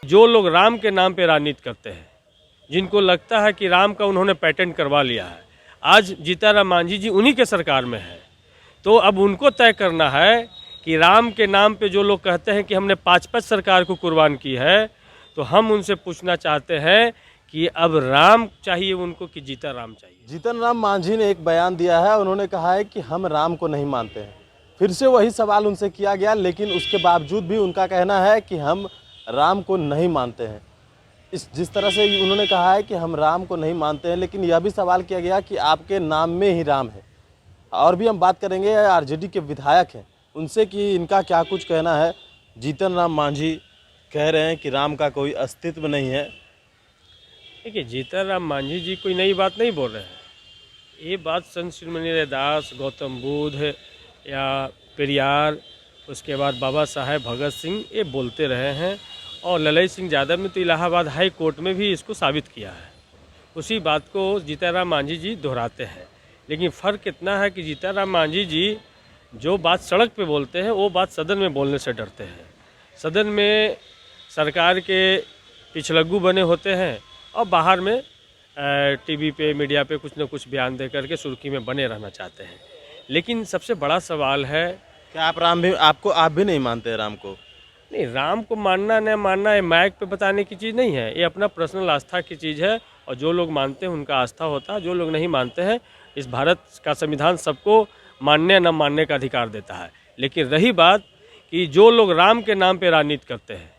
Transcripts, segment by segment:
जो लोग राम के नाम पे राजनीति करते हैं, जिनको लगता है कि राम का उन्होंने पेटेंट करवा लिया है, आज जीतनराम मांझी जी उन्हीं के सरकार में है, तो अब उनको तय करना है कि राम के नाम पे जो लोग कहते हैं कि हमने 5-5 सरकार को कुर्बान की है, तो हम उनसे पूछना चाहते हैं कि अब राम चाहिए उनको कि जीतनराम चाहिए। जीतनराम मांझी ने एक बयान दिया है, उन्होंने कहा है कि हम राम को नहीं मानते हैं। फिर से वही सवाल उनसे किया गया, लेकिन उसके बावजूद भी उनका कहना है कि हम राम को नहीं मानते हैं। जिस तरह से उन्होंने कहा है कि हम राम को नहीं मानते हैं, लेकिन यह भी सवाल किया गया कि आपके नाम में ही राम है। और भी हम बात करेंगे आरजेडी के विधायक हैं उनसे कि इनका क्या कुछ कहना है। जीतनराम मांझी कह रहे हैं कि राम का कोई अस्तित्व नहीं है। देखिए, जीतनराम मांझी जी कोई नई बात नहीं बोल रहे हैं। ये बात संत शिरोमणि रैदास, गौतम बुद्ध या पेरियार, उसके बाद बाबा साहेब भगत सिंह ये बोलते रहे हैं, और ललई सिंह यादव ने तो इलाहाबाद हाई कोर्ट में भी इसको साबित किया है। उसी बात को जीतनराम मांझी जी दोहराते हैं। लेकिन फ़र्क इतना है कि जीतनराम मांझी जी जो बात सड़क पे बोलते हैं वो बात सदन में बोलने से डरते हैं। सदन में सरकार के पिछलग्गू बने होते हैं और बाहर में टीवी पे, मीडिया पे कुछ न कुछ बयान दे करके सुर्खी में बने रहना चाहते हैं। लेकिन सबसे बड़ा सवाल है क्या आप भी नहीं मानते राम को? नहीं, राम को मानना न मानना ये माइक पे बताने की चीज़ नहीं है, ये अपना पर्सनल आस्था की चीज़ है, और जो लोग मानते हैं उनका आस्था होता है, जो लोग नहीं मानते हैं। इस भारत का संविधान सबको मानने न मानने का अधिकार देता है। लेकिन रही बात कि जो लोग राम के नाम पे राजनीति करते हैं,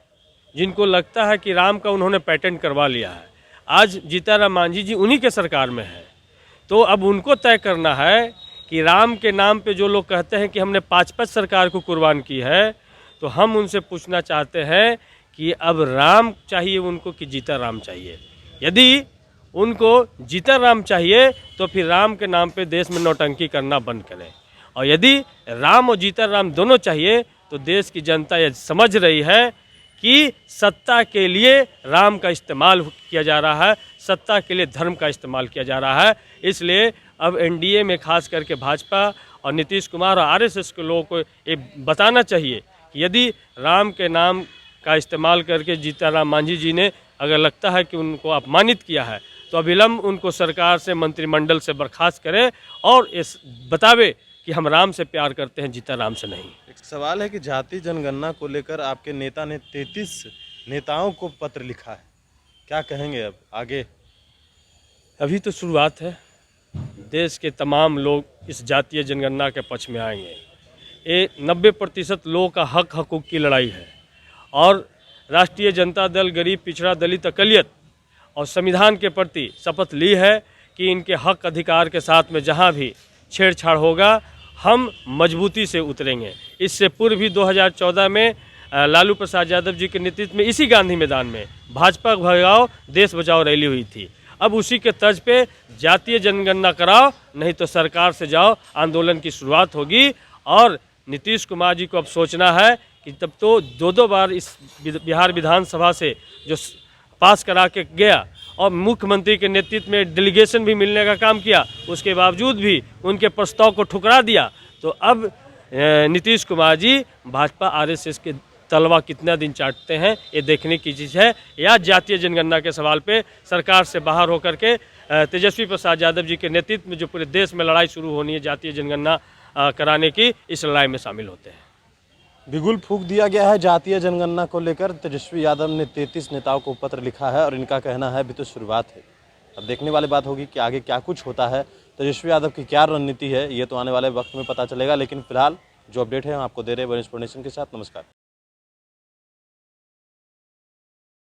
जिनको लगता है कि राम का उन्होंने पेटेंट करवा लिया है, आज जीतनराम मांझी जी उन्हीं के सरकार में है, तो अब उनको तय करना है कि राम के नाम पे जो लोग कहते हैं कि हमने 5-5 सरकार को कुर्बान की है, तो हम उनसे पूछना चाहते हैं कि अब राम चाहिए उनको कि जीतनराम चाहिए। यदि उनको जीतनराम चाहिए तो फिर राम के नाम पे देश में नौटंकी करना बंद करें, और यदि राम और जीतनराम दोनों चाहिए तो देश की जनता ये समझ रही है कि सत्ता के लिए राम का इस्तेमाल किया जा रहा है, सत्ता के लिए धर्म का इस्तेमाल किया जा रहा है। इसलिए अब एनडीए में खास करके भाजपा और नीतीश कुमार और आरएसएस के लोगों को ये बताना चाहिए कि यदि राम के नाम का इस्तेमाल करके जीतनराम मांझी जी ने अगर लगता है कि उनको अपमानित किया है, तो अविलंब उनको सरकार से, मंत्रिमंडल से बर्खास्त करे और इस बतावे कि हम राम से प्यार करते हैं, जीतनराम से नहीं। एक सवाल है कि जाति जनगणना को लेकर आपके नेता ने 33 नेताओं को पत्र लिखा है, क्या कहेंगे अब आगे? अभी तो शुरुआत है। देश के तमाम लोग इस जातीय जनगणना के पक्ष में आएंगे। ये 90% लोगों का हकूक़ की लड़ाई है, और राष्ट्रीय जनता दल गरीब, पिछड़ा, दलित, अक़लियत और संविधान के प्रति शपथ ली है कि इनके हक अधिकार के साथ में जहां भी छेड़छाड़ होगा हम मजबूती से उतरेंगे। इससे पूर्व भी 2014 में लालू प्रसाद यादव जी के नेतृत्व में इसी गांधी मैदान में भाजपा भगाओ देश बचाओ रैली हुई थी। अब उसी के तर्ज पे जातीय जनगणना कराओ, नहीं तो सरकार से जाओ आंदोलन की शुरुआत होगी। और नीतीश कुमार जी को अब सोचना है कि तब तो 2 बार इस बिहार विधानसभा से जो पास करा के गया और मुख्यमंत्री के नेतृत्व में डेलीगेशन भी मिलने का काम किया, उसके बावजूद भी उनके प्रस्ताव को ठुकरा दिया। तो अब नीतीश कुमार जी भाजपा आरएसएस के तलवा कितना दिन चाटते हैं ये देखने की चीज़ है, या जातीय जनगणना के सवाल पे सरकार से बाहर होकर के तेजस्वी प्रसाद यादव जी के नेतृत्व में जो पूरे देश में लड़ाई शुरू होनी है जातीय जनगणना कराने की, इस लड़ाई में शामिल होते हैं। बिगुल फूंक दिया गया है जातीय जनगणना को लेकर। तेजस्वी यादव ने 33 नेताओं को पत्र लिखा है और इनका कहना है अभी तो शुरुआत है। अब देखने वाली बात होगी कि आगे क्या कुछ होता है, तेजस्वी यादव की क्या रणनीति है, ये तो आने वाले वक्त में पता चलेगा। लेकिन फिलहाल जो अपडेट है हम आपको दे रहे हैं वरिष्ठ नेशन के साथ। नमस्कार।